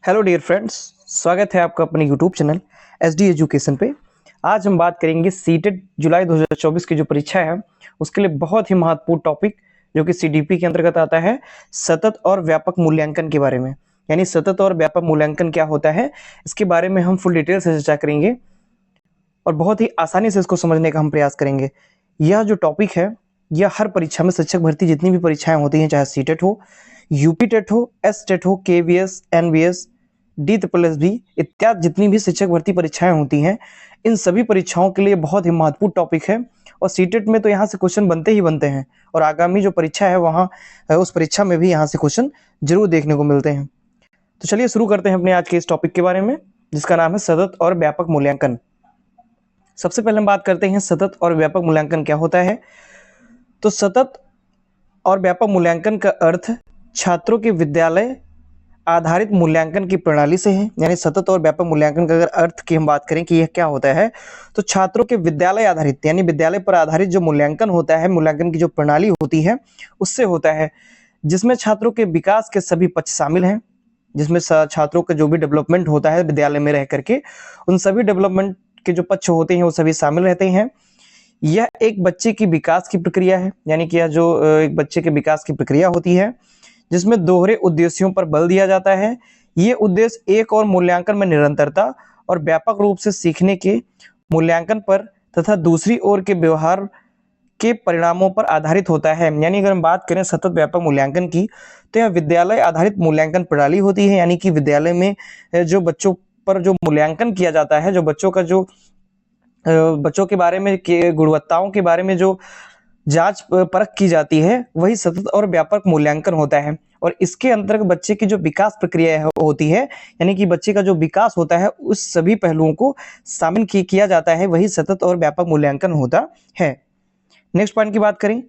Hello dear friends, स्वागत है आपका अपने यूट्यूब चैनल एसडी एजुकेशन पे। आज हम बात करेंगे सीटेट जुलाई 2024 की जो परीक्षा है उसके लिए बहुत ही महत्वपूर्ण टॉपिक जो कि सीडीपी के अंतर्गत आता है, सतत और व्यापक मूल्यांकन के बारे में। यानी सतत और व्यापक मूल्यांकन क्या होता है, इसके बारे में हम फुल डिटेल से चर्चा करेंगे और बहुत ही आसानी से इसको समझने का हम प्रयास करेंगे। यह जो टॉपिक है यह हर परीक्षा में, शिक्षक भर्ती जितनी भी परीक्षाएं होती हैं, चाहे सीटेट हो, यूपी टेट हो, एस टेट हो, केवीएस, एनवीएस, D++ इत्यादि जितनी भी शिक्षक भर्ती परीक्षाएं होती हैं, इन सभी परीक्षाओं के लिए बहुत ही महत्वपूर्ण टॉपिक है। और सीटेट में तो यहाँ से क्वेश्चन बनते ही बनते हैं और आगामी जो परीक्षा है वहाँ उस परीक्षा में भी यहाँ से क्वेश्चन जरूर देखने को मिलते हैं। तो चलिए शुरू करते हैं अपने आज के इस टॉपिक के बारे में, जिसका नाम है सतत और व्यापक मूल्यांकन। सबसे पहले हम बात करते हैं सतत और व्यापक मूल्यांकन क्या होता है। तो सतत और व्यापक मूल्यांकन का अर्थ छात्रों के विद्यालय आधारित मूल्यांकन की प्रणाली से है। यानी सतत और व्यापक मूल्यांकन का अगर अर्थ की हम बात करें कि यह क्या होता है, तो छात्रों के विद्यालय आधारित यानी विद्यालय पर आधारित जो मूल्यांकन होता है, मूल्यांकन की जो प्रणाली होती है उससे होता है, जिसमें छात्रों के विकास के सभी पक्ष शामिल हैं। जिसमें छात्रों का जो भी डेवलपमेंट होता है विद्यालय में रह करके, उन सभी डेवलपमेंट के जो पक्ष होते हैं वो सभी शामिल रहते हैं। यह एक बच्चे की विकास की प्रक्रिया है, यानी कि यह जो एक बच्चे के विकास की प्रक्रिया होती है जिसमें दोहरे उद्देश्यों पर बल दिया जाता है। ये उद्देश्य एक और मूल्यांकन में निरंतरता और व्यापक रूप से सीखने के मूल्यांकन पर तथा दूसरी ओर के व्यवहार के परिणामों पर आधारित होता है। यानी अगर हम बात करें सतत व्यापक मूल्यांकन की, तो यह विद्यालय आधारित मूल्यांकन प्रणाली होती है। यानी कि विद्यालय में जो बच्चों पर जो मूल्यांकन किया जाता है, जो बच्चों का जो बच्चों के बारे में के गुणवत्ताओं के बारे में जो जांच परख की जाती है, वही सतत और व्यापक मूल्यांकन होता है। और इसके अंतर्गत बच्चे की जो विकास प्रक्रिया होती है, यानी कि बच्चे का जो विकास होता है, उस सभी पहलुओं को शामिल किया जाता है, वही सतत और व्यापक मूल्यांकन होता है। नेक्स्ट पॉइंट की बात करें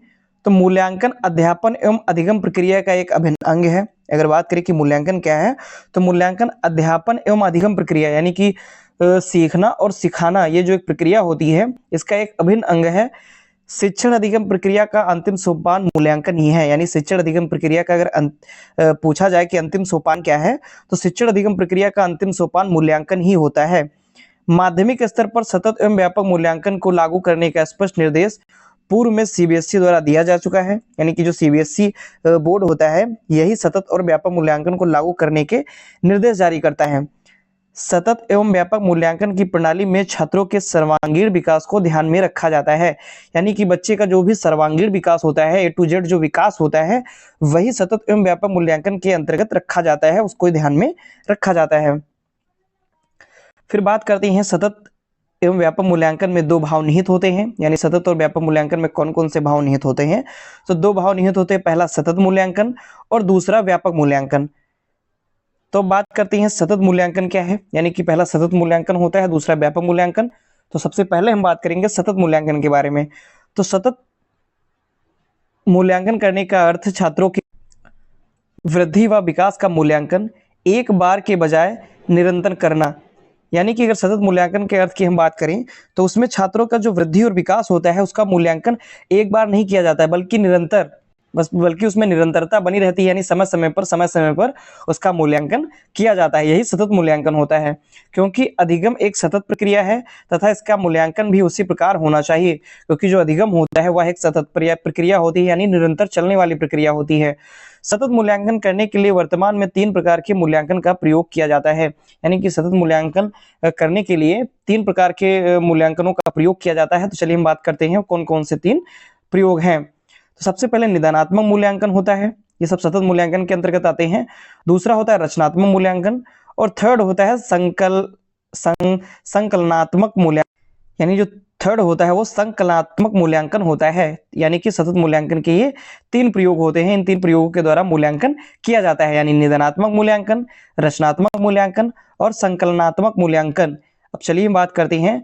तो मूल्यांकन अध्यापन एवं अधिगम प्रक्रिया का एक अभिन्न अंग है। अगर बात करें कि मूल्यांकन क्या है, तो मूल्यांकन अध्यापन एवं अधिगम प्रक्रिया यानी कि सीखना और सिखाना, ये जो एक प्रक्रिया होती है इसका एक अभिन्न अंग है। शिक्षण अधिगम प्रक्रिया का अंतिम सोपान मूल्यांकन ही है। यानी शिक्षण अधिगम प्रक्रिया का अगर पूछा जाए कि अंतिम सोपान क्या है, तो शिक्षण अधिगम प्रक्रिया का अंतिम सोपान मूल्यांकन ही होता है। माध्यमिक स्तर पर सतत एवं व्यापक मूल्यांकन को लागू करने का स्पष्ट निर्देश पूर्व में सीबीएसई द्वारा दिया जा चुका है। यानी कि जो सीबीएसई बोर्ड होता है, यही सतत और व्यापक मूल्यांकन को लागू करने के निर्देश जारी करता है। सतत एवं व्यापक मूल्यांकन की प्रणाली में छात्रों के सर्वांगीण विकास को ध्यान में रखा जाता है। यानी कि बच्चे का जो भी सर्वांगीण विकास होता है, A to Z जो विकास होता है, वही सतत एवं व्यापक मूल्यांकन के अंतर्गत रखा जाता है, उसको ध्यान में रखा जाता है। फिर बात करते हैं सतत एवं व्यापक मूल्यांकन में दो भाव निहित होते हैं। यानी सतत और व्यापक मूल्यांकन में कौन कौन से भाव निहित होते हैं, तो दो भाव निहित होते हैं, पहला सतत मूल्यांकन और दूसरा व्यापक मूल्यांकन। तो बात करते हैं सतत मूल्यांकन क्या है, यानी कि पहला सतत मूल्यांकन होता है, दूसरा व्यापक मूल्यांकन। तो सबसे पहले हम बात करेंगे सतत मूल्यांकन के बारे में। तो सतत मूल्यांकन करने का अर्थ छात्रों की वृद्धि व विकास का मूल्यांकन एक बार के बजाय निरंतर करना। यानी कि अगर सतत मूल्यांकन के अर्थ की हम बात करें, तो उसमें छात्रों का जो वृद्धि और विकास होता है उसका मूल्यांकन एक बार नहीं किया जाता है, बल्कि निरंतर, बल्कि उसमें निरंतरता बनी रहती है। यानी समय समय पर उसका मूल्यांकन किया जाता है, यही सतत मूल्यांकन होता है। क्योंकि अधिगम एक सतत प्रक्रिया है तथा इसका मूल्यांकन भी उसी प्रकार होना चाहिए, क्योंकि जो अधिगम होता है वह एक सतत प्रक्रिया होती है, यानी निरंतर चलने वाली प्रक्रिया होती है। सतत मूल्यांकन करने के लिए वर्तमान में 3 प्रकार के मूल्यांकन का प्रयोग किया जाता है। यानी कि सतत मूल्यांकन करने के लिए 3 प्रकार के मूल्यांकनों का प्रयोग किया जाता है। तो चलिए हम बात करते हैं कौन कौन से 3 प्रयोग हैं। तो सबसे पहले निदानात्मक मूल्यांकन होता है, ये सब सतत मूल्यांकन के अंतर्गत आते हैं। दूसरा होता है रचनात्मक मूल्यांकन और थर्ड होता है संकलनात्मक मूल्यांकन। यानी जो थर्ड होता है वो संकलनात्मक मूल्यांकन होता है। यानी कि सतत मूल्यांकन के ये 3 प्रयोग होते हैं, इन 3 प्रयोगों के द्वारा मूल्यांकन किया जाता है, यानी निदानात्मक मूल्यांकन, रचनात्मक मूल्यांकन और संकलनात्मक मूल्यांकन। अब चलिए बात करते हैं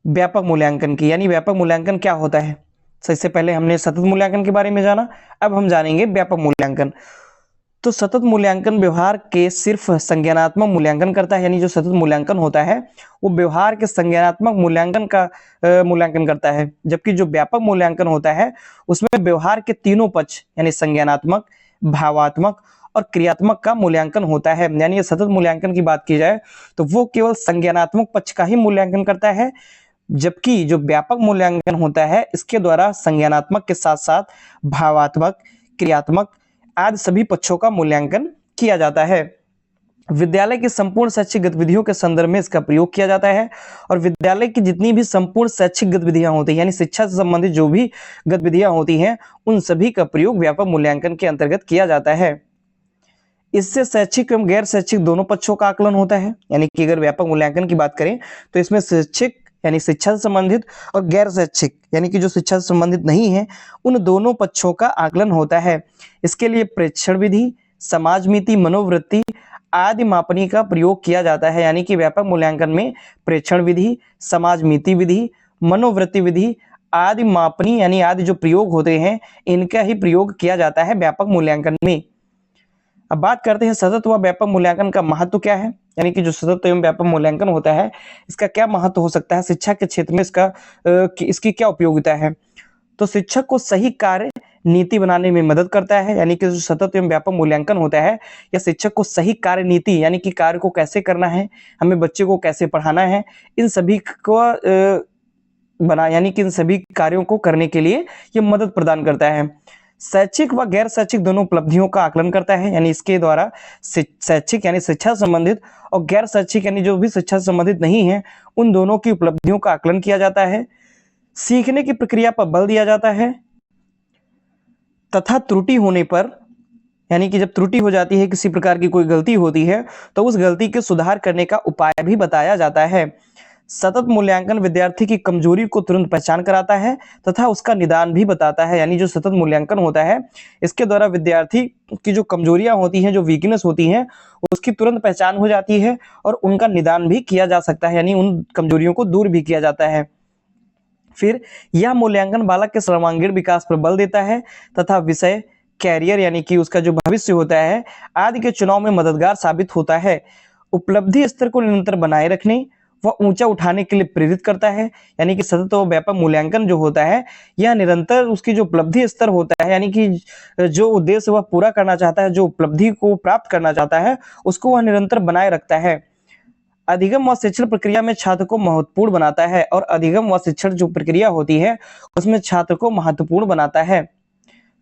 व्यापक मूल्यांकन की। यानी व्यापक मूल्यांकन क्या होता है। सबसे पहले हमने सतत मूल्यांकन के बारे में जाना, अब हम जानेंगे व्यापक मूल्यांकन। तो सतत मूल्यांकन व्यवहार के सिर्फ संज्ञानात्मक मूल्यांकन करता है। यानी जो सतत मूल्यांकन होता है वो व्यवहार के संज्ञानात्मक मूल्यांकन का मूल्यांकन करता है, जबकि जो व्यापक मूल्यांकन होता है उसमें व्यवहार के तीनों पक्ष यानी संज्ञानात्मक, भावात्मक और क्रियात्मक का मूल्यांकन होता है। यानी ये सतत मूल्यांकन की बात की जाए तो वो केवल संज्ञानात्मक पक्ष का ही मूल्यांकन करता है, जबकि जो व्यापक मूल्यांकन होता है इसके द्वारा संज्ञानात्मक के साथ साथ भावात्मक, क्रियात्मक आदि सभी पक्षों का मूल्यांकन किया जाता है। विद्यालय की संपूर्ण शैक्षिक गतिविधियों के संदर्भ में इसका प्रयोग किया जाता है और विद्यालय की जितनी भी संपूर्ण शैक्षिक गतिविधियां होती हैं यानी शिक्षा से संबंधित जो भी गतिविधियां होती हैं उन सभी का प्रयोग व्यापक मूल्यांकन के अंतर्गत किया जाता है। इससे शैक्षिक एवं गैर शैक्षिक दोनों पक्षों का आकलन होता है। यानी कि अगर व्यापक मूल्यांकन की बात करें तो इसमें शैक्षिक यानी शिक्षा से संबंधित और गैर शैक्षिक यानी कि जो शिक्षा से संबंधित नहीं है उन दोनों पक्षों का आकलन होता है। इसके लिए प्रेक्षण विधि, समाजमिति, मनोवृत्ति आदि मापनी का प्रयोग किया जाता है। यानी कि व्यापक मूल्यांकन में प्रेक्षण विधि, समाजमिति विधि, मनोवृत्ति विधि आदि मापनी यानी आदि जो प्रयोग होते हैं इनका ही प्रयोग किया जाता है व्यापक मूल्यांकन में। अब बात करते हैं सतत व व्यापक मूल्यांकन का महत्व क्या है। यानी कि जो सतत एवं व्यापक मूल्यांकन होता है इसका क्या महत्व हो सकता है शिक्षा के क्षेत्र में, इसकी क्या उपयोगिता है। तो शिक्षक को सही कार्य नीति बनाने में मदद करता है। यानी कि जो सतत एवं व्यापक मूल्यांकन होता है यह शिक्षक को सही कार्य नीति यानी कि कार्य को कैसे करना है, हमें बच्चे को कैसे पढ़ाना है, इन सभी को यानी कि इन सभी कार्यों को करने के लिए यह मदद प्रदान करता है। शैक्षिक व गैर शैक्षिक दोनों उपलब्धियों का आकलन करता है। यानी इसके द्वारा शैक्षिक यानी शिक्षा से संबंधित और गैर शैक्षिक यानी जो भी शिक्षा से संबंधित नहीं है उन दोनों की उपलब्धियों का आकलन किया जाता है। सीखने की प्रक्रिया पर बल दिया जाता है तथा त्रुटि होने पर यानी कि जब त्रुटि हो जाती है, किसी प्रकार की कोई गलती होती है तो उस गलती के सुधार करने का उपाय भी बताया जाता है। सतत मूल्यांकन विद्यार्थी की कमजोरी को तुरंत पहचान कराता है तथा उसका निदान भी बताता है। यानी जो सतत मूल्यांकन होता है इसके द्वारा विद्यार्थी की जो कमजोरियां होती हैं, जो वीकनेस होती हैं, उसकी तुरंत पहचान हो जाती है और उनका निदान भी किया जा सकता है, यानी उन कमजोरियों को दूर भी किया जाता है। फिर यह मूल्यांकन बालक के सर्वांगीण विकास पर बल देता है तथा विषय, कैरियर यानी कि उसका जो भविष्य होता है आदि के चुनाव में मददगार साबित होता है। उपलब्धि स्तर को निरंतर बनाए रखने व ऊंचा उठाने के लिए प्रेरित करता है। यानी कि सतत व व्यापक मूल्यांकन जो होता है यह निरंतर उसकी जो उपलब्धि स्तर होता है यानी कि जो उद्देश्य वह पूरा करना चाहता है, जो उपलब्धि को प्राप्त करना चाहता है उसको वह निरंतर बनाए रखता है। अधिगम व शिक्षण प्रक्रिया में छात्र को महत्वपूर्ण बनाता है और अधिगम व शिक्षण जो प्रक्रिया होती है उसमें छात्र को महत्वपूर्ण बनाता है।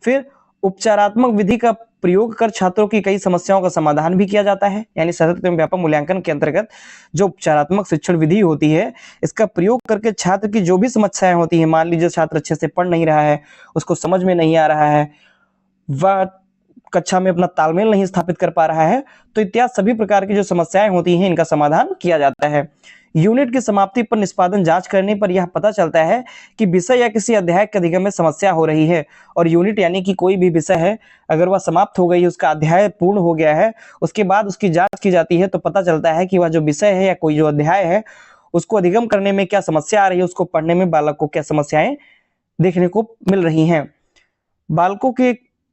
फिर उपचारात्मक विधि का प्रयोग कर छात्रों की कई समस्याओं का समाधान भी किया जाता है। यानी सतत एवं व्यापक मूल्यांकन के अंतर्गत जो उपचारात्मक शिक्षण विधि होती है इसका प्रयोग करके छात्र की जो भी समस्याएं होती हैं, मान लीजिए छात्र अच्छे से पढ़ नहीं रहा है, उसको समझ में नहीं आ रहा है, वह कक्षा में अपना तालमेल नहीं स्थापित कर पा रहा है, तो इत्यादि सभी प्रकार की जो समस्याएं होती हैं इनका समाधान किया जाता है। यूनिट की समाप्ति पर निष्पादन जांच करने पर यह पता चलता है कि विषय या किसी अध्याय के अधिगम में समस्या हो रही है। और यूनिट यानी कि कोई भी विषय है, अगर वह समाप्त हो गई, उसका अध्याय पूर्ण हो गया है, उसके बाद उसकी जांच की जाती है तो पता चलता है कि वह जो विषय है या कोई जो अध्याय है उसको अधिगम करने में क्या समस्या आ रही है, उसको पढ़ने में बालक को क्या समस्याएं देखने को मिल रही हैं।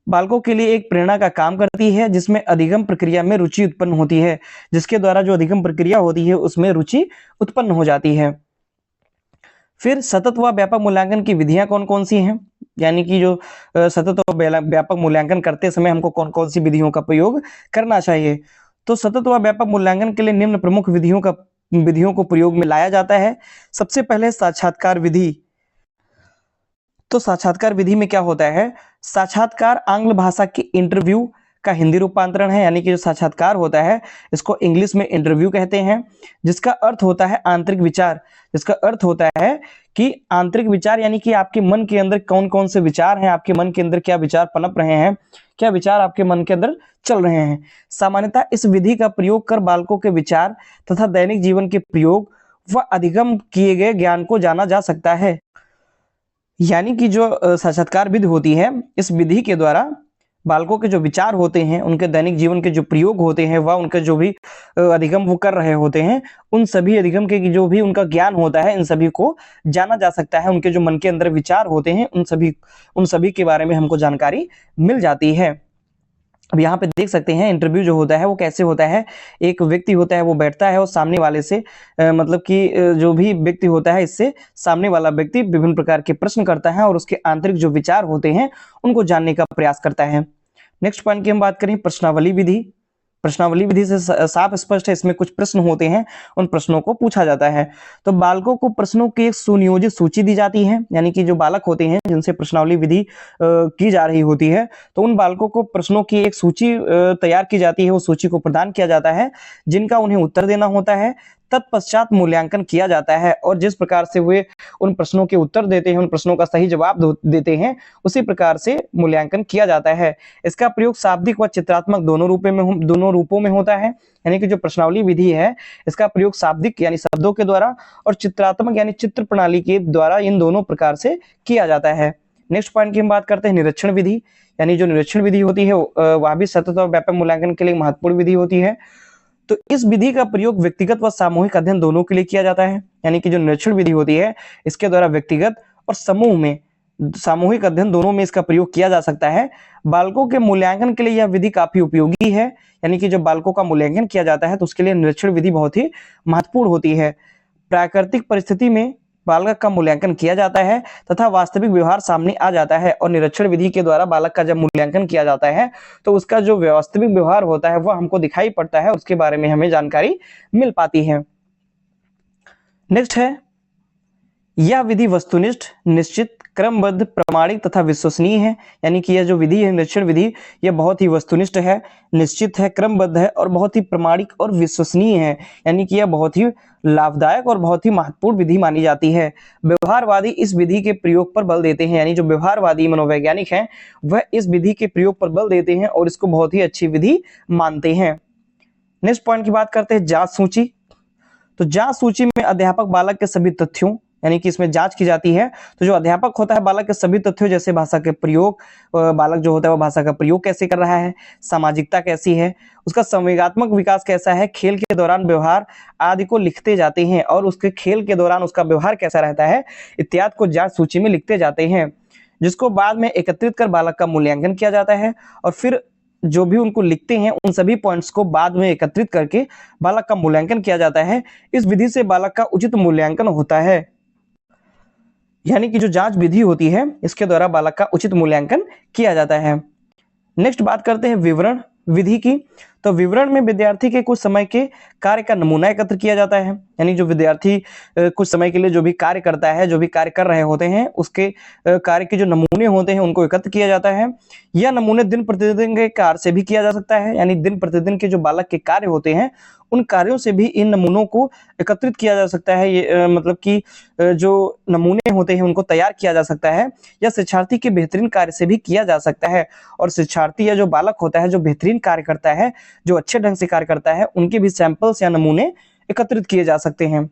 बालकों के लिए एक प्रेरणा का काम करती है जिसमें अधिगम प्रक्रिया में रुचि उत्पन्न होती है, जिसके द्वारा जो अधिगम प्रक्रिया होती है उसमें रुचि उत्पन्न हो जाती है। फिर सतत व व्यापक मूल्यांकन की विधियां कौन कौन सी हैं, यानी कि जो सतत व व्यापक मूल्यांकन करते समय हमको कौन कौन सी विधियों का प्रयोग करना चाहिए। तो सतत व व्यापक मूल्यांकन के लिए निम्न प्रमुख विधियों को प्रयोग में लाया जाता है। सबसे पहले साक्षात्कार विधि। तो साक्षात्कार विधि में क्या होता है, साक्षात्कार आंग्ल भाषा की इंटरव्यू का हिंदी रूपांतरण है। यानी कि जो साक्षात्कार होता है इसको इंग्लिश में इंटरव्यू कहते हैं, जिसका अर्थ होता है आंतरिक विचार। जिसका अर्थ होता है कि आंतरिक विचार यानी कि आपके मन के अंदर कौन कौन से विचार हैं, आपके मन के अंदर क्या विचार पनप रहे हैं, क्या विचार आपके मन के अंदर चल रहे हैं। सामान्यतः इस विधि का प्रयोग कर बालकों के विचार तथा दैनिक जीवन के प्रयोग व अधिगम किए गए ज्ञान को जाना जा सकता है। यानी कि जो साक्षात्कार विधि होती है, इस विधि के द्वारा बालकों के जो विचार होते हैं, उनके दैनिक जीवन के जो प्रयोग होते हैं, वह उनके जो भी अधिगम वो कर रहे होते हैं, उन सभी अधिगम के जो भी उनका ज्ञान होता है इन सभी को जाना जा सकता है। उनके जो मन के अंदर विचार होते हैं उन सभी के बारे में हमको जानकारी मिल जाती है। अब यहाँ पे देख सकते हैं इंटरव्यू जो होता है वो कैसे होता है। एक व्यक्ति होता है वो बैठता है और सामने वाले से मतलब कि जो भी व्यक्ति होता है इससे सामने वाला व्यक्ति विभिन्न प्रकार के प्रश्न करता है और उसके आंतरिक जो विचार होते हैं उनको जानने का प्रयास करता है। नेक्स्ट पॉइंट की हम बात करें प्रश्नावली विधि। प्रश्नावली विधि से साफ स्पष्ट है, इसमें कुछ प्रश्न होते हैं, उन प्रश्नों को पूछा जाता है। तो बालकों को प्रश्नों की एक सुनियोजित सूची दी जाती है, यानी कि जो बालक होते हैं जिनसे प्रश्नावली विधि की जा रही होती है, तो उन बालकों को प्रश्नों की एक सूची तैयार की जाती है, उस सूची को प्रदान किया जाता है जिनका उन्हें उत्तर देना होता है। तत्पश्चात मूल्यांकन किया जाता है और जिस प्रकार से वे उन प्रश्नों के उत्तर देते हैं, उन प्रश्नों का सही जवाब देते हैं, उसी प्रकार से मूल्यांकन किया जाता है। इसका प्रयोग शाब्दिक व चित्रात्मक दोनों रूपों में होता है, यानी कि जो प्रश्नावली विधि है इसका प्रयोग शाब्दिक यानी शब्दों के द्वारा और चित्रात्मक यानी चित्र प्रणाली के द्वारा, इन दोनों प्रकार से किया जाता है। नेक्स्ट पॉइंट की हम बात करते हैं निरीक्षण विधि, यानी जो निरीक्षण विधि होती है वह भी सतत और व्यापक मूल्यांकन के लिए महत्वपूर्ण विधि होती है। तो इस विधि का प्रयोग व्यक्तिगत व सामूहिक अध्ययन दोनों के लिए किया जाता है, यानी कि जो निरीक्षण विधि होती है इसके द्वारा व्यक्तिगत और समूह में, सामूहिक अध्ययन दोनों में इसका प्रयोग किया जा सकता है। बालकों के मूल्यांकन के लिए यह विधि काफी उपयोगी है, यानी कि जब बालकों का मूल्यांकन किया जाता है तो उसके लिए निरीक्षण विधि बहुत ही महत्वपूर्ण होती है। प्राकृतिक परिस्थिति में बालक का मूल्यांकन किया जाता है तथा वास्तविक व्यवहार सामने आ जाता है, और निरीक्षण विधि के द्वारा बालक का जब मूल्यांकन किया जाता है तो उसका जो वास्तविक व्यवहार होता है वह हमको दिखाई पड़ता है, उसके बारे में हमें जानकारी मिल पाती है। नेक्स्ट है, यह विधि वस्तुनिष्ठ, निश्चित, क्रमबद्ध, प्रामाणिक तथा विश्वसनीय है, यानी कि यह जो विधि है निरीक्षण विधि यह बहुत ही वस्तुनिष्ठ है, निश्चित है, क्रमबद्ध है और बहुत ही प्रामाणिक और विश्वसनीय है, यानी कि यह बहुत ही लाभदायक और बहुत ही महत्वपूर्ण विधि मानी जाती है। व्यवहारवादी इस विधि के प्रयोग पर बल देते हैं, यानी जो व्यवहारवादी मनोवैज्ञानिक हैं वह इस विधि के प्रयोग पर बल देते हैं और इसको बहुत ही अच्छी विधि मानते हैं। नेक्स्ट पॉइंट की बात करते हैं जांच सूची। तो जांच सूची में अध्यापक बालक के सभी तथ्यों, यानी कि इसमें जांच की जाती है, तो जो अध्यापक होता है बालक के सभी तथ्यों जैसे भाषा के प्रयोग, बालक जो होता है वो भाषा का प्रयोग कैसे कर रहा है, सामाजिकता कैसी है, उसका संवेगात्मक विकास कैसा है, खेल के दौरान व्यवहार आदि को लिखते जाते हैं और उसके खेल के दौरान उसका व्यवहार कैसा रहता है इत्यादि को जांच सूची में लिखते जाते हैं, जिसको बाद में एकत्रित कर बालक का मूल्यांकन किया जाता है और फिर जो भी उनको लिखते हैं उन सभी पॉइंट्स को बाद में एकत्रित करके बालक का मूल्यांकन किया जाता है। इस विधि से बालक का उचित मूल्यांकन होता है, यानी कि जो जांच विधि होती है इसके द्वारा बालक का उचित मूल्यांकन किया जाता है। नेक्स्ट बात करते हैं विवरण विधि की। तो विवरण में विद्यार्थी के कुछ समय के कार्य का नमूना एकत्र किया जाता है, यानी जो विद्यार्थी कुछ समय के लिए जो भी कार्य करता है, जो भी कार्य कर रहे होते हैं उसके कार्य के जो नमूने होते हैं उनको एकत्र किया जाता है। यह नमूने दिन प्रतिदिन के कार्य से भी किया जा सकता है, यानी दिन प्रतिदिन के जो बालक के कार्य होते हैं उन कार्यों से भी इन नमूनों को एकत्रित किया जा सकता है। ये मतलब कि जो नमूने होते हैं उनको तैयार किया जा सकता है, या शिक्षार्थी के बेहतरीन कार्य से भी किया जा सकता है। और शिक्षार्थी या जो बालक होता है जो बेहतरीन कार्य करता है, जो अच्छे ढंग से कार्य करता है, उनके भी सैंपल्स या नमूने एकत्रित किए जा सकते हैं।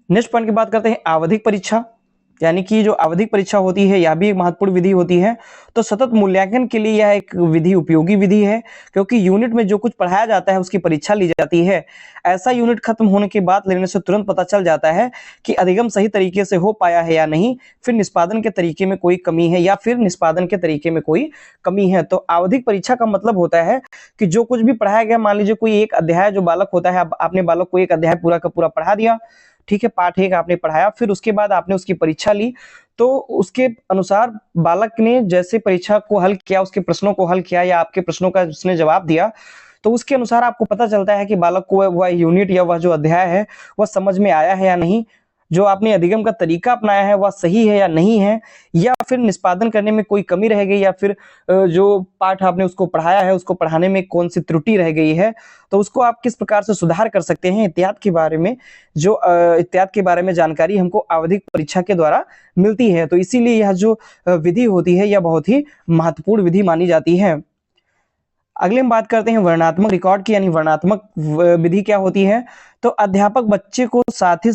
नेक्स्ट पॉइंट की बात करते हैं आवधिक परीक्षा, यानी कि जो आवधिक परीक्षा होती है यह भी एक महत्वपूर्ण विधि होती है। तो सतत मूल्यांकन के लिए यह एक विधि उपयोगी विधि है, क्योंकि यूनिट में जो कुछ पढ़ाया जाता है उसकी परीक्षा ली जाती है। ऐसा यूनिट खत्म होने के बाद लेने से तुरंत पता चल जाता है कि अधिगम सही तरीके से हो पाया है या नहीं, फिर निष्पादन के तरीके में कोई कमी है या फिर निष्पादन के तरीके में कोई कमी है। तो आवधिक परीक्षा का मतलब होता है कि जो कुछ भी पढ़ाया गया, मान लीजिए कोई एक अध्याय जो बालक होता है, आपने बालक को एक अध्याय पूरा का पूरा पढ़ा दिया, ठीक है, पाठ एक आपने पढ़ाया, फिर उसके बाद आपने उसकी परीक्षा ली, तो उसके अनुसार बालक ने जैसे परीक्षा को हल किया, उसके प्रश्नों को हल किया या आपके प्रश्नों का उसने जवाब दिया, तो उसके अनुसार आपको पता चलता है कि बालक को वह यूनिट या वह जो अध्याय है वह समझ में आया है या नहीं, जो आपने अधिगम का तरीका अपनाया है वह सही है या नहीं है, या फिर निष्पादन करने में कोई कमी रह गई, या फिर जो पाठ आपने उसको पढ़ाया है उसको पढ़ाने में कौन सी त्रुटि रह गई है, तो उसको आप किस प्रकार से सुधार कर सकते हैं इत्यादि के बारे में जानकारी हमको आवधिक परीक्षा के द्वारा मिलती है। तो इसीलिए यह जो विधि होती है यह बहुत ही महत्वपूर्ण विधि मानी जाती है। अगले हम बात करते हैं वर्णनात्मक रिकॉर्ड की, यानी वर्णनात्मक विधि क्या होती है। तो अध्यापक बच्चे को साथ ही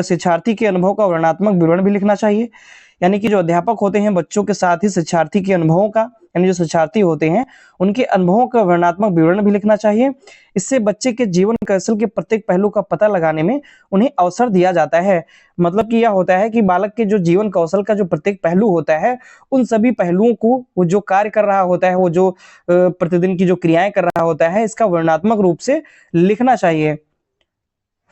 शिक्षार्थी के अनुभव का वर्णनात्मक विवरण भी लिखना चाहिए, यानी कि जो अध्यापक होते हैं बच्चों के साथ ही शिक्षार्थी के अनुभवों का, यानी जो शिक्षार्थी होते हैं उनके अनुभवों का वर्णनात्मक विवरण भी लिखना चाहिए। इससे बच्चे के जीवन कौशल के प्रत्येक पहलू का पता लगाने में उन्हें अवसर दिया जाता है। मतलब कि यह होता है कि बालक के जो जीवन कौशल का जो प्रत्येक पहलू होता है उन सभी पहलुओं को वो जो कार्य कर रहा होता है, वो जो प्रतिदिन की जो क्रियाएं कर रहा होता है, इसका वर्णनात्मक रूप से लिखना चाहिए।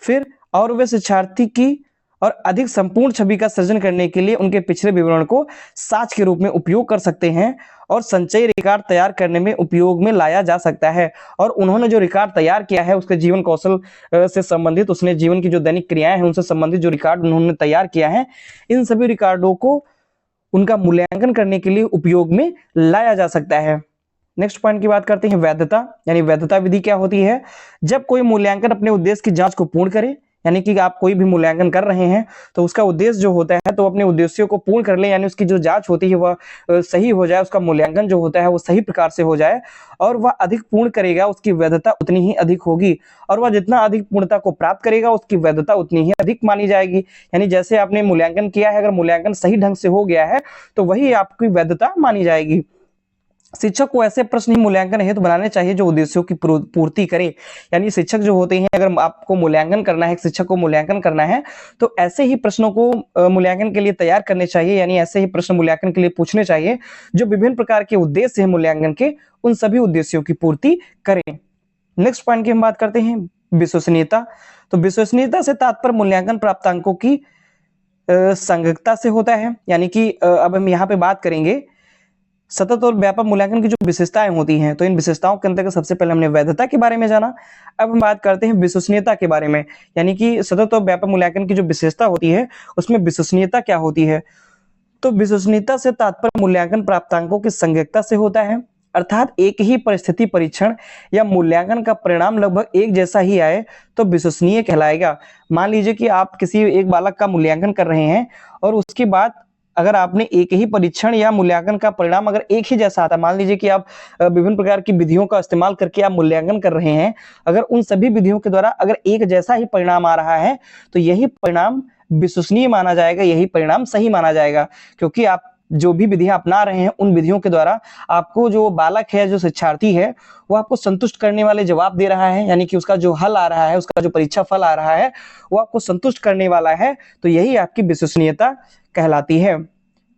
फिर और वे शिक्षार्थी की और अधिक संपूर्ण छवि का सृजन करने के लिए उनके पिछले विवरण को साक्ष्य के रूप में उपयोग कर सकते हैं और संचयी रिकॉर्ड तैयार करने में उपयोग में लाया जा सकता है। और उन्होंने जो रिकॉर्ड तैयार किया है उसके जीवन कौशल से संबंधित, उसने जीवन की जो दैनिक क्रियाएं हैं उनसे संबंधित जो रिकॉर्ड उन्होंने तैयार किया है, इन सभी रिकॉर्डों को उनका मूल्यांकन करने के लिए उपयोग में लाया जा सकता है। नेक्स्ट पॉइंट की बात करते हैं वैधता, यानी वैधता विधि क्या होती है। जब कोई मूल्यांकन अपने उद्देश्य की जांच को पूर्ण करे, यानी कि आप कोई भी मूल्यांकन कर रहे हैं तो उसका उद्देश्य जो होता है तो अपने उद्देश्यों को पूर्ण कर ले, यानी उसकी जो जांच होती है वह सही हो जाए, उसका मूल्यांकन जो होता है वो सही प्रकार से हो जाए और वह अधिक पूर्ण करेगा, उसकी वैधता उतनी ही अधिक होगी। और वह जितना अधिक पूर्णता को प्राप्त करेगा उसकी वैधता उतनी ही अधिक मानी जाएगी। यानी जैसे आपने मूल्यांकन किया है, अगर मूल्यांकन सही ढंग से हो गया है तो वही आपकी वैधता मानी जाएगी। शिक्षक को ऐसे प्रश्न ही मूल्यांकन हेतु बनाने चाहिए जो उद्देश्यों की पूर्ति करे। यानी शिक्षक जो होते हैं, अगर आपको मूल्यांकन करना है, शिक्षक को मूल्यांकन करना है तो ऐसे ही प्रश्नों को मूल्यांकन के लिए तैयार करने चाहिए, यानी ऐसे ही प्रश्न मूल्यांकन के लिए पूछने चाहिए जो विभिन्न प्रकार के उद्देश्य हैं मूल्यांकन के, उन सभी उद्देश्यों की पूर्ति करें। नेक्स्ट पॉइंट की हम बात करते हैं विश्वसनीयता। तो विश्वसनीयता से तात्पर्य मूल्यांकन प्राप्तांकों की संगतता से होता है। यानी कि अब हम यहाँ पे बात करेंगे सतत और व्यापक मूल्यांकन की जो विशेषताएं होती हैं, तो इन विशेषताओं के अंतर्गत सबसे पहले हमने वैधता के बारे में जाना। अब हम बात करते हैं विश्वसनीयता के बारे में, यानी कि सतत और व्यापक मूल्यांकन की जो विशेषता होती है उसमें विश्वसनीयता क्या होती है। तो विश्वसनीयता से तात्पर्य मूल्यांकन प्राप्तांकों की संगतता से होता है, अर्थात एक ही परिस्थिति परीक्षण या मूल्यांकन का परिणाम लगभग एक जैसा ही आए तो विश्वसनीय कहलाएगा। मान लीजिए कि आप किसी एक बालक का मूल्यांकन कर रहे हैं और उसके बाद अगर आपने एक ही परीक्षण या मूल्यांकन का परिणाम अगर एक ही जैसा आता, मान लीजिए कि आप विभिन्न प्रकार की विधियों का इस्तेमाल करके आप मूल्यांकन कर रहे हैं, अगर उन सभी विधियों के द्वारा अगर एक जैसा ही परिणाम आ रहा है तो यही परिणाम विश्वसनीय माना जाएगा, यही परिणाम सही माना जाएगा। क्योंकि आप जो भी विधियां अपना रहे हैं उन विधियों के द्वारा आपको जो बालक है, जो शिक्षार्थी है, वो आपको संतुष्ट करने वाले जवाब दे रहा है, यानी कि उसका जो हल आ रहा है, उसका जो परीक्षा फल आ रहा है वो आपको संतुष्ट करने वाला है, तो यही आपकी विश्वसनीयता कहलाती है।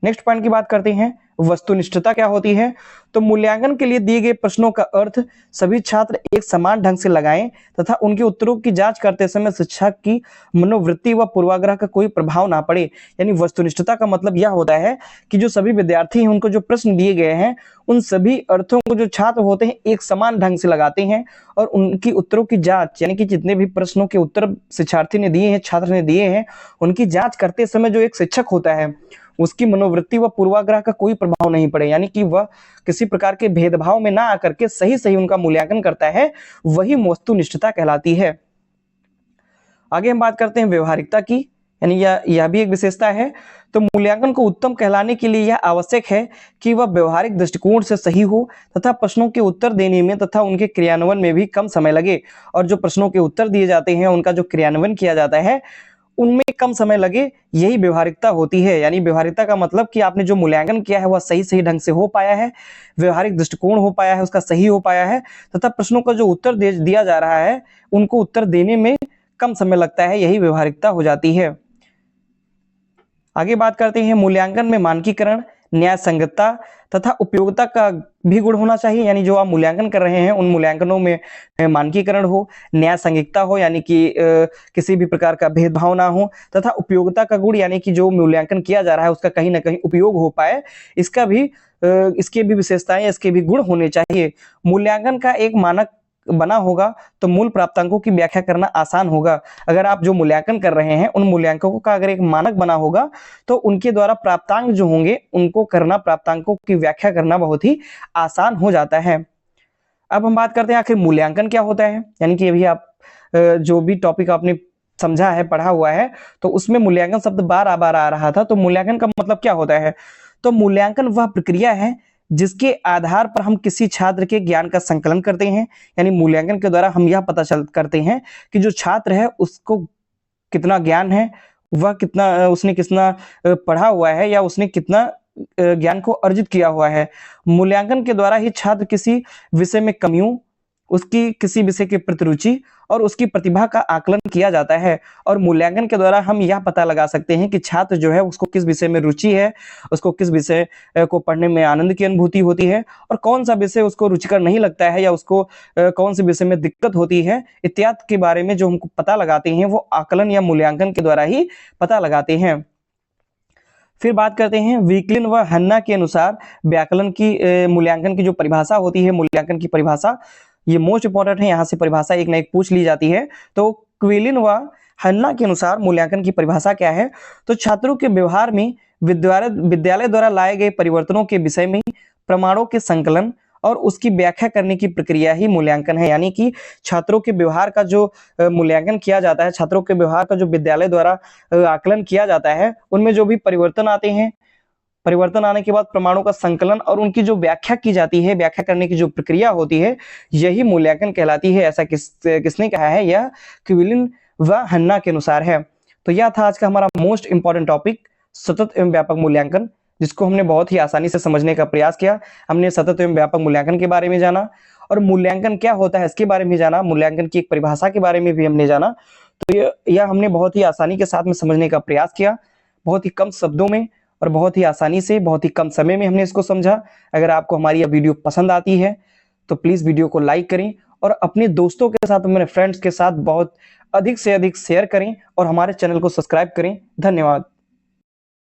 नेक्स्ट पॉइंट की बात करते हैं वस्तुनिष्ठता क्या होती है। तो मूल्यांकन के लिए दिए गए प्रश्नों का अर्थ सभी छात्र एक समान ढंग से लगाएं तथा उनके उत्तरों की जांच करते समय शिक्षक की मनोवृत्ति व पूर्वाग्रह का कोई प्रभाव ना पड़े। यानी वस्तुनिष्ठता का मतलब यह होता है कि जो सभी विद्यार्थी हैं उनको जो प्रश्न दिए गए हैं उन सभी अर्थों को जो छात्र होते हैं एक समान ढंग से लगाते हैं और उनकी उत्तरों की जांच, यानी कि जितने भी प्रश्नों के उत्तर शिक्षार्थी ने दिए हैं, छात्र ने दिए हैं, उनकी जांच करते समय जो एक शिक्षक होता है उसकी मनोवृत्ति व पूर्वाग्रह का कोई प्रभाव नहीं पड़े, यानी कि वह किसी प्रकार के भेदभाव में ना आकर के सही सही उनका मूल्यांकन करता है, वही वस्तुनिष्ठता कहलाती है। आगे हम बात करते हैं व्यवहारिकता की, यानी यह भी एक विशेषता है। तो मूल्यांकन को उत्तम कहलाने के लिए यह आवश्यक है कि वह व्यवहारिक दृष्टिकोण से सही हो तथा प्रश्नों के उत्तर देने में तथा उनके क्रियान्वयन में भी कम समय लगे। और जो प्रश्नों के उत्तर दिए जाते हैं उनका जो क्रियान्वयन किया जाता है उनमें कम समय लगे, यही व्यवहारिकता होती है। यानी व्यवहारिकता का मतलब कि आपने जो मूल्यांकन किया है वह सही सही ढंग से हो पाया है, व्यवहारिक दृष्टिकोण हो पाया है, उसका सही हो पाया है तथा प्रश्नों का जो उत्तर दिया जा रहा है उनको उत्तर देने में कम समय लगता है, यही व्यवहारिकता हो जाती है। आगे बात करते हैं मूल्यांकन में मानकीकरण, न्याय संगतता तथा उपयोगिता का भी गुण होना चाहिए। यानी जो आप मूल्यांकन कर रहे हैं उन मूल्यांकनों में मानकीकरण हो, न्याय संगतता हो, यानी कि किसी भी प्रकार का भेदभाव ना हो, तथा उपयोगिता का गुण, यानी कि जो मूल्यांकन किया जा रहा है उसका कहीं ना कहीं उपयोग हो पाए, इसके भी विशेषताएं, इसके भी गुण होने चाहिए। मूल्यांकन का एक मानक बना होगा तो मूल प्राप्तांकों की व्याख्या करना आसान होगा। अगर आप जो मूल्यांकन कर रहे हैं उन मूल्यांकनों का अगर एक मानक बना होगा तो उनके द्वारा प्राप्तांक जो होंगे उनको करना, प्राप्तांकों की व्याख्या करना बहुत ही आसान हो जाता है। अब हम बात करते हैं आखिर मूल्यांकन क्या होता है। यानी कि अभी आप जो भी टॉपिक आपने समझा है, पढ़ा हुआ है, तो उसमें मूल्यांकन शब्द बार बार आ रहा था। तो मूल्यांकन का मतलब क्या होता है। तो मूल्यांकन वह प्रक्रिया है जिसके आधार पर हम किसी छात्र के ज्ञान का संकलन करते हैं। यानी मूल्यांकन के द्वारा हम यह पता करते हैं कि जो छात्र है उसको कितना ज्ञान है, वह उसने कितना पढ़ा हुआ है या उसने कितना ज्ञान को अर्जित किया हुआ है। मूल्यांकन के द्वारा ही छात्र किसी विषय में कमियों, उसकी किसी विषय की प्रति रुचि और उसकी प्रतिभा का आकलन किया जाता है। और मूल्यांकन के द्वारा हम यह पता लगा सकते हैं कि छात्र जो है उसको किस विषय में रुचि है, उसको किस विषय को पढ़ने में आनंद की अनुभूति होती है, और कौन सा विषय उसको रुचिकर नहीं लगता है या उसको कौन से विषय में दिक्कत होती है, इत्यादि के बारे में जो हमको पता लगाते हैं वो आकलन या मूल्यांकन के द्वारा ही पता लगाते हैं। फिर बात करते हैं वीकलिन व हन्ना के अनुसार व्याकरण की मूल्यांकन की जो परिभाषा होती है, मूल्यांकन की परिभाषा ये मोस्ट इंपॉर्टेंट है, यहाँ से परिभाषा एक ना एक पूछ ली जाती है। तो क्विलिन व हन्ना के अनुसार मूल्यांकन की परिभाषा क्या है? तो छात्रों के व्यवहार में विद्यालय द्वारा लाए गए परिवर्तनों के विषय में प्रमाणों के संकलन और उसकी व्याख्या करने की प्रक्रिया ही मूल्यांकन है। यानी कि छात्रों के व्यवहार का जो मूल्यांकन किया जाता है, छात्रों के व्यवहार का जो विद्यालय द्वारा आकलन किया जाता है, उनमें जो भी परिवर्तन आते हैं, परिवर्तन आने के बाद प्रमाणों का संकलन और उनकी जो व्याख्या की जाती है, व्याख्या करने की जो प्रक्रिया होती है, यही मूल्यांकन कहलाती है। ऐसा किसने कहा है? यह क्विलिन व हन्ना के अनुसार है। तो यह था आज का हमारा मोस्ट इंपॉर्टेंट टॉपिक, सतत एवं व्यापक मूल्यांकन, जिसको हमने बहुत ही आसानी से समझने का प्रयास किया। हमने सतत एवं व्यापक मूल्यांकन के बारे में जाना और मूल्यांकन क्या होता है इसके बारे में जाना, मूल्यांकन की एक परिभाषा के बारे में भी हमने जाना। तो यह हमने बहुत ही आसानी के साथ में समझने का प्रयास किया, बहुत ही कम शब्दों में और बहुत ही आसानी से, बहुत ही कम समय में हमने इसको समझा। अगर आपको हमारी यह वीडियो पसंद आती है तो प्लीज वीडियो को लाइक करें और अपने दोस्तों के साथ, अपने फ्रेंड्स के साथ बहुत अधिक से अधिक शेयर करें और हमारे चैनल को सब्सक्राइब करें। धन्यवाद।